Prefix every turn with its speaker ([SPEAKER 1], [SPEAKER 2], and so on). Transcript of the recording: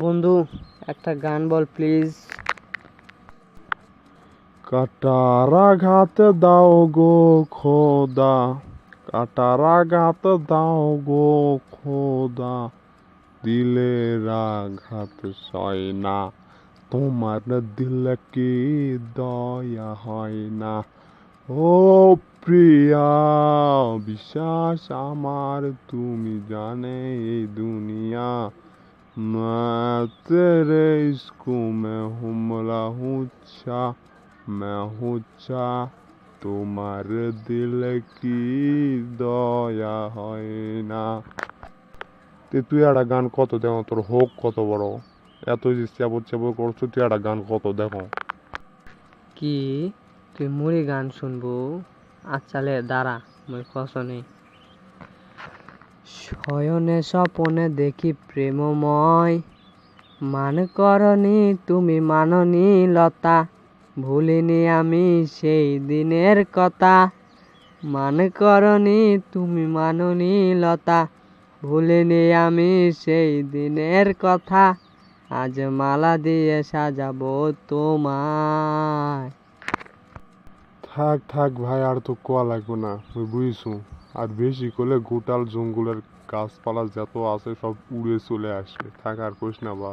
[SPEAKER 1] বন্ধু, একটা গান বল প্লিজ।
[SPEAKER 2] কাটার আঘাত দাও গো খোদা, কাটার আঘাত দাও গো খোদা, দিলের আঘাত সয় না, তোমার দিল কি দয়া হয় না। ও প্রিয়া, বিশ্বাস আমার তুমি জানে এই দুনিয়া, मैं तेरे इश्क़ में हुमला হুচ্ছা, मैं হুচ্ছা, তোমার দিল কি দয়া হয় না। তুই একটা গান কত দেখো, তোর হোক কত বড়, এত যে চেবর চেবর করছো, তুই একটা গান কত দেখো।
[SPEAKER 1] কি তুই মুড়ি গান শুনবো? আচ্ছা লে দাঁড়া, মই কসনে। শয়নে স্বপনে দেখি প্রেমময়, মান করনি তুমি মাননি লতা, ভুলিনি আমি সেই দিনের কথা। মান করনি তুমি মাননি লতা, ভুলিনি আমি সেই দিনের কথা। আজ মালা দিয়ে সাজাবো তোমায়।
[SPEAKER 2] থাক থাক ভাই, আর তো কোয়া লাগবো না, মুই বুঝিছু। আর বেশি করলে গোটাল জঙ্গলের গাছপালা যত আছে সব উড়ে চলে আসবে, থাক আর কইস না বা।